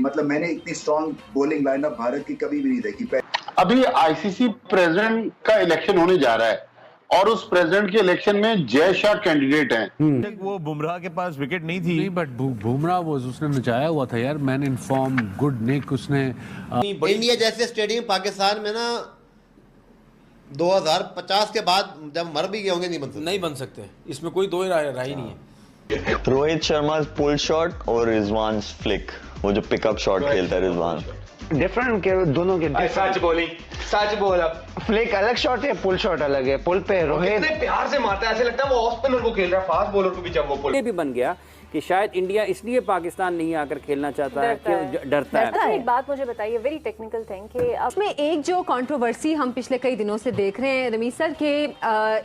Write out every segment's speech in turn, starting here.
मतलब मैंने इतनी स्ट्रॉन्ग बॉलिंग लाइनअप भारत की कभी भी नहीं देखी। अभी आईसीसी प्रेसिडेंट का इलेक्शन होने जा रहा है और उस प्रेसिडेंट के इलेक्शन में जय शाह कैंडिडेट हैं। वो बुमराह के पास विकेट नहीं थी। नहीं, बट बुमराह वो उसने नचाया हुआ था यार, मैन इन फॉर्म, गुड निक उसने। इंडिया जैसे स्टेडियम पाकिस्तान में ना 2050 के बाद जब मर भी गए होंगे नहीं बन सकते। इसमें कोई दो राय ही नहीं है। रोहित शर्मा पुल शॉट और रिजवान फ्लिक, वो जो पिकअप शॉट खेलता है रिजवान, डिफरेंट के दोनों के सच बोलिंग, सच बोला। फ्लिक अलग शॉट है, पुल शॉट अलग है। पुल पे रोहित कितने प्यार से मारता है, ऐसे लगता है वो ऑफ स्पिनर को खेल रहा है, फास्ट बॉलर को भी। जब वो पुल भी बन गया कि शायद इंडिया इसलिए पाकिस्तान नहीं आकर खेलना चाहता है कि डरता है। एक बात मुझे बताइए, वेरी टेक्निकल थिंग, कि उसमें एक जो कंट्रोवर्सी हम पिछले कई दिनों से देख रहे हैं रमीज सर के,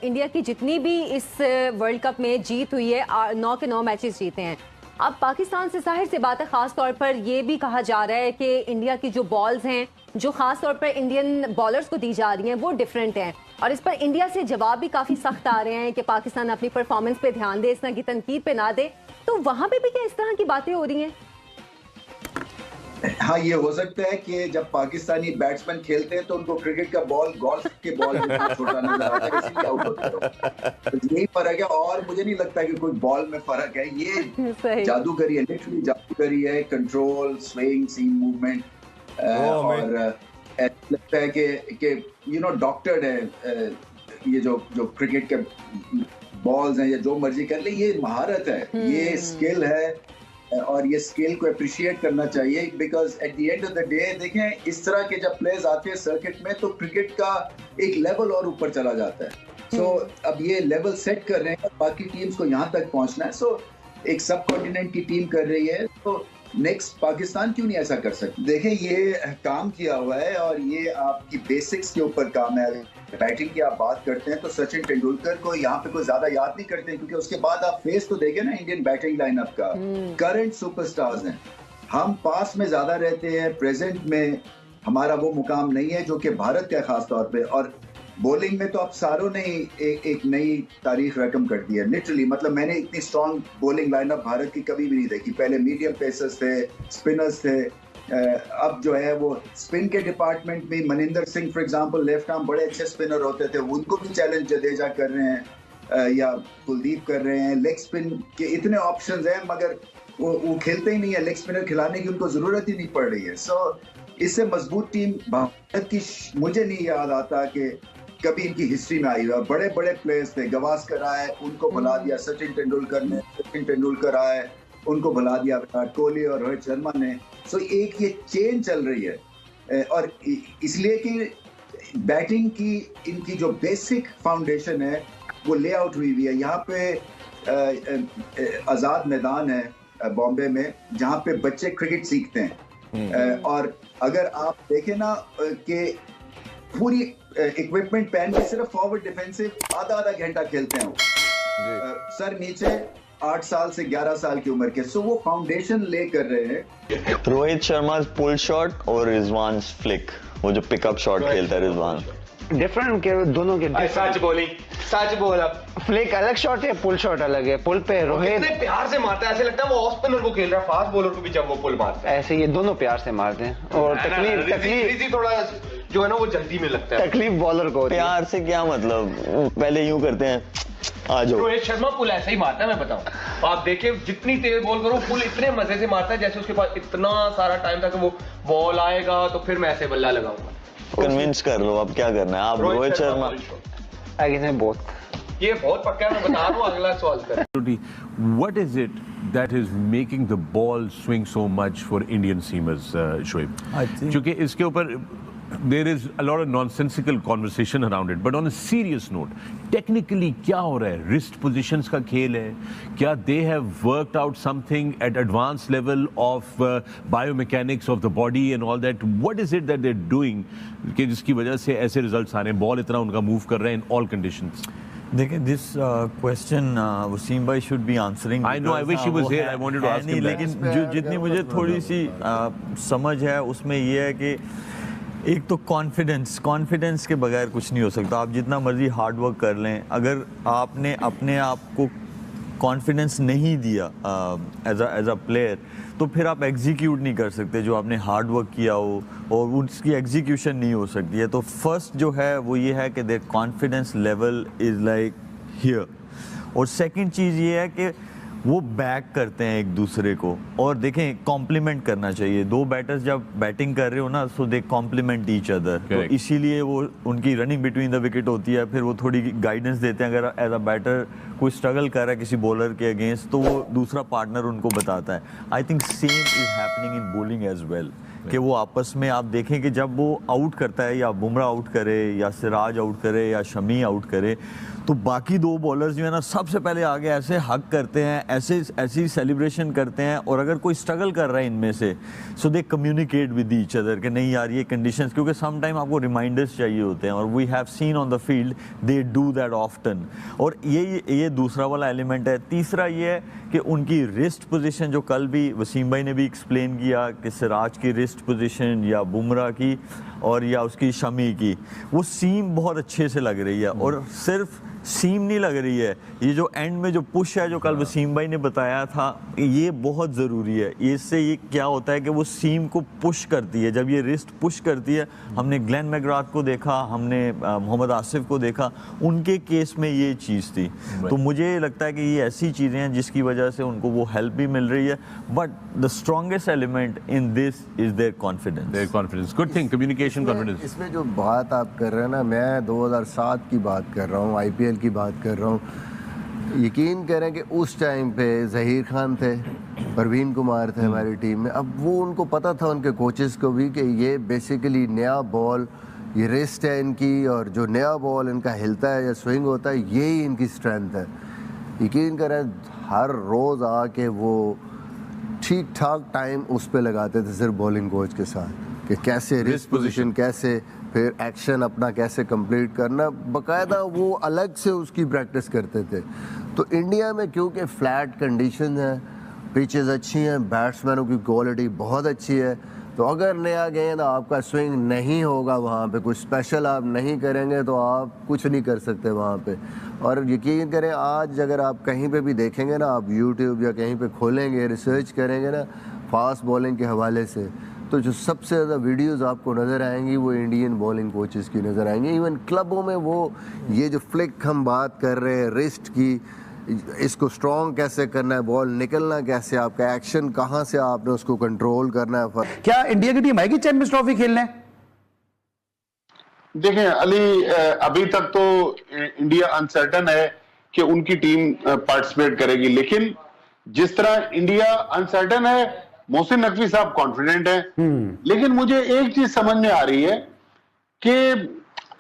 इंडिया की जितनी भी इस वर्ल्ड कप में जीत हुई है, 9 के 9 मैचेस जीते हैं। अब पाकिस्तान से जाहिर सी बात है, खास तौर पर ये भी कहा जा रहा है कि इंडिया की जो बॉल्स हैं, जो खास तौर पर इंडियन बॉलर्स को दी जा रही हैं, वो डिफरेंट हैं और इस पर इंडिया से जवाब भी काफी सख्त आ रहे हैं कि पाकिस्तान अपनी परफॉर्मेंस पे ध्यान दे, इस तरह की तनकीद पे ना दे। तो वहां पे भी क्या इस तरह की बातें हो रही हैं? हाँ, ये हो सकता है कि जब पाकिस्तानी बैट्समैन खेलते हैं तो उनको क्रिकेट का बॉल गोल्फ के बॉल छोटा नजर आता है, इसलिए आउट होता है। तो यही फर्क है और मुझे नहीं लगता कि कोई बॉल में फर्क है। ये जादूगरी है, लिटरली जादूगरी है, कंट्रोल, स्विंग, सीम मूवमेंट, और लगता है कि डॉक्टर्ड है। ये जो क्रिकेट के बॉल्स हैं या जो मर्जी कर ले, ये महारत है, ये स्किल है और ये स्किल को अप्रिशिएट करना चाहिए। Because at the end of the day देखें, इस तरह के जब प्लेयर्स आते हैं सर्किट में तो क्रिकेट का एक लेवल और ऊपर चला जाता है। सो अब ये लेवल सेट कर रहे हैं, बाकी टीम्स को यहाँ तक पहुँचना है। सो एक सब कॉन्टिनेंट की टीम कर रही है, तो नेक्स्ट पाकिस्तान क्यों नहीं ऐसा कर सकती? देखें, ये काम किया हुआ है और ये आपकी बेसिक्स के ऊपर काम है। बैटिंग की आप बात करते हैं तो सचिन तेंदुलकर को यहाँ पे कोई ज्यादा याद नहीं करते, क्योंकि उसके बाद आप फेस तो देखें ना इंडियन बैटिंग लाइनअप का, करंट सुपरस्टार्स हैं। हम पास में ज्यादा रहते हैं, प्रेजेंट में हमारा वो मुकाम नहीं है जो कि भारत का खास तौर पे। और बॉलिंग में तो अब सारों ने एक नई तारीख रकम कर दी है, लिटरली। मतलब मैंने इतनी स्ट्रॉन्ग बॉलिंग लाइनअप भारत की कभी भी नहीं देखी। पहले मीडियम पेसर्स थे, स्पिनर्स थे, अब जो है वो स्पिन के डिपार्टमेंट में Maninder Singh for example, left arm बड़े अच्छे स्पिनर होते थे, उनको भी चैलेंज जडेजा कर रहे हैं या कुलदीप कर रहे हैं। लेग स्पिन के इतने ऑप्शंस हैं, मगर वो खेलते ही नहीं है। लेग स्पिनर खिलाने की उनको जरूरत ही नहीं पड़ रही है। सो इससे मजबूत टीम भारत की मुझे नहीं याद आता कि कभी इनकी हिस्ट्री में आई हुआ। बड़े बड़े प्लेयर्स थे, गवास्कर आए, उनको भुला दिया सचिन तेंदुलकर ने, सचिन तेंदुलकर आए, उनको भुला दिया विराट कोहली और रोहित शर्मा ने। सो एक ये चेन चल रही है और इसलिए कि बैटिंग की इनकी जो बेसिक फाउंडेशन है वो लेआउट हुई हुई है। यहाँ पे आज़ाद मैदान है बॉम्बे में, जहाँ पे बच्चे क्रिकेट सीखते हैं। और अगर आप देखें ना कि पूरी इक्विपमेंट पहन के सिर्फ फॉरवर्ड डिफेंसिव आधा घंटा खेलते हैं वो, सर नीचे 8 साल से 11 साल की उम्र के। सो वो फाउंडेशन ले कर रहे हैं। रोहित शर्मा पुल शॉट और रिजवान फ्लिक, वो जो पिकअप शॉट खेलता है रिजवान, डिफरेंट के दोनों के सच बोलिंग, सच बोला। फ्लिक अलग शॉट है, पुल शॉट अलग है। पुल पे रोहित कितने प्यार से मारता है, ऐसे लगता है वो ऑफ स्पिनर को खेल रहा है, फास्ट बॉलर को भी। जब वो पुल मारता है, ऐसे ये दोनों प्यार से मारते हैं और तकलीफ थोड़ा जो है ना वो जल्दी में लगता है। तकलीफ बॉलर को। प्यार से क्या मतलब, पहले यूं करते हैं आ जाओ। रोहित शर्मा पुल ऐसे ही मारता है, मैं बताऊं। आप देखिए जितनी तेज बॉल करो, पुल इतने मजे से मारता है जैसे उसके पास इतना सारा टाइम था कि वो बॉल आएगा तो फिर मैं ऐसे बल्ला लगाऊंगा। कन्विंस कर लो, अब क्या करना है। आप रोहित शर्मा आगे बहुत, ये बहुत पक्का है, मैं बता रहा हूँ। अगला सवाल करें। What is it that is making the ball swing so much for Indian seamers, Shoaib? क्योंकि इसके ऊपर there is a lot of nonsensical conversation around it, but on a serious note, technically क्या हो रहा है? Wrist positions का खेल है क्या? They have worked out something at advanced level of biomechanics of the body and all that. What is it that they're doing कि जिसकी वजह से ऐसे results आ रहे हैं? बॉल इतना उनका मूव कर रहे हैं in all conditions. देखिए, दिस क्वेश्चन वसीम भाई should be answering. I know, I wish he was here, I wanted to ask him. लेकिन जो जितनी मुझे थोड़ी सी समझ है उसमें ये है कि एक तो कॉन्फिडेंस के बगैर कुछ नहीं हो सकता। आप जितना मर्जी हार्ड वर्क कर लें, अगर आपने अपने आप को कॉन्फिडेंस नहीं दिया एज अ प्लेयर, तो फिर आप एग्जीक्यूट नहीं कर सकते जो आपने हार्ड वर्क किया हो, और उसकी एग्जीक्यूशन नहीं हो सकती है। तो फर्स्ट जो है वो ये है कि there confidence level is like here, और सेकंड चीज़ ये है कि वो बैक करते हैं एक दूसरे को, और देखें कॉम्प्लीमेंट करना चाहिए। दो बैटर्स जब बैटिंग कर रहे हो ना, सो दे कॉम्प्लीमेंट ईच अदर, तो इसीलिए वो उनकी रनिंग बिटवीन द विकेट होती है, फिर वो थोड़ी गाइडेंस देते हैं। अगर एज अ बैटर कोई स्ट्रगल कर रहा है किसी बॉलर के अगेंस्ट, तो वो दूसरा पार्टनर उनको बताता है। I think same is happening in bowling as well, कि वो आपस में आप देखें कि जब वो आउट करता है, या बुमराह आउट करे, या सिराज आउट करे, या शमी आउट करे, तो बाकी दो बॉलर्स जो है ना सबसे पहले आगे ऐसे हग करते हैं, ऐसी सेलिब्रेशन करते हैं। और अगर कोई स्ट्रगल कर रहा है इनमें से, so they communicate with each other कि नहीं यार ये कंडीशंस, क्योंकि सम टाइम आपको रिमाइंडर्स चाहिए होते हैं, और we have seen on the field they do that often. और ये दूसरा वाला एलिमेंट है। तीसरा ये है कि उनकी रिस्ट पोजीशन, जो कल भी वसीम भाई ने भी एक्सप्लेन किया कि सिराज की रिस्ट पोजीशन या बुमराह की और या उसकी शमी की, वो सीम बहुत अच्छे से लग रही है। और सिर्फ सीम नहीं लग रही है, ये जो एंड में जो पुश है, जो कल वसीम भाई ने बताया था, ये बहुत ज़रूरी है। इससे ये क्या होता है कि वो सीम को पुश करती है। जब ये रिस्ट पुश करती है, हमने ग्लेन मैकग्राथ को देखा, हमने मोहम्मद आसिफ को देखा, उनके केस में ये चीज़ थी। तो मुझे लगता है कि ये ऐसी चीज़ें हैं जिसकी वजह से उनको वो हेल्प भी मिल रही है। But the strongest element in this is there confidence. Good thing, communication, confidence. इसमें जो बात आप कर रहे हैं ना, मैं 2007 की बात कर रहा हूँ, IPL की बात कर रहा हूँ। यकीन करें कि उस टाइम पे ज़हीर खान थे, परवीन कुमार थे हमारी टीम में। अब वो उनको पता था, उनके कोचेस को भी, कि ये बेसिकली नया बॉल, ये रिस्ट है इनकी, और जो नया बॉल इनका हिलता है या स्विंग होता है, यही इनकी स्ट्रेंथ है। यकीन करें हर रोज़ आके वो ठीक ठाक टाइम उस पर लगाते थे सिर्फ बॉलिंग कोच के साथ, कि कैसे रिस्ट पोजीशन, कैसे फिर एक्शन अपना कैसे कंप्लीट करना, बकायदा वो अलग से उसकी प्रैक्टिस करते थे। तो इंडिया में क्योंकि फ्लैट कंडीशन है, पिचेस अच्छी हैं, बैट्समैनों की क्वालिटी बहुत अच्छी है, तो अगर नया गेंद आपका स्विंग नहीं होगा, वहाँ पे कुछ स्पेशल आप नहीं करेंगे, तो आप कुछ नहीं कर सकते वहाँ पे। और यकीन करें आज अगर आप कहीं पे भी देखेंगे ना, आप यूट्यूब या कहीं पे खोलेंगे, रिसर्च करेंगे ना फास्ट बॉलिंग के हवाले से, तो जो सबसे ज़्यादा वीडियोस आपको नज़र आएंगी वो इंडियन बॉलिंग कोचेस की नज़र आएंगी। इवन क्लबों में वो ये जो फ्लिक हम बात कर रहे हैं रिस्ट की, इसको स्ट्रॉन्ग कैसे करना है, बॉल निकलना कैसे, आपका एक्शन कहाँ से आपने उसको कंट्रोल करना है। क्या इंडिया की टीम आएगी चैंपियंस ट्रॉफी खेलने? देखें अली, अभी तक तो इंडिया अनसर्टन है कि उनकी टीम पार्टिसिपेट करेगी, लेकिन जिस तरह इंडिया अनसर्टन है, मोहसिन नकवी साहब कॉन्फिडेंट हैं। लेकिन मुझे एक चीज समझ में आ रही है कि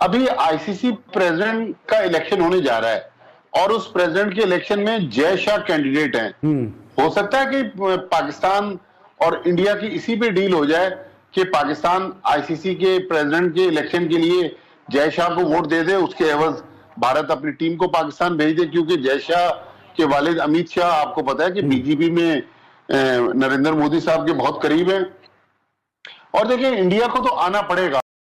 अभी ICC प्रेसिडेंट का इलेक्शन होने जा रहा है, और उस प्रेसिडेंट के इलेक्शन में जय शाह कैंडिडेट हैं। हो सकता है कि पाकिस्तान और इंडिया की इसी पे डील हो जाए कि पाकिस्तान ICC के प्रेसिडेंट के इलेक्शन के लिए जय शाह को वोट दे दे, उसके एवज भारत अपनी टीम को पाकिस्तान भेज दे, क्योंकि जय शाह के वालिद अमित शाह आपको पता है कि BJP में नरेंद्र मोदी साहब के बहुत करीब हैं। और देखिए इंडिया को तो आना पड़ेगा।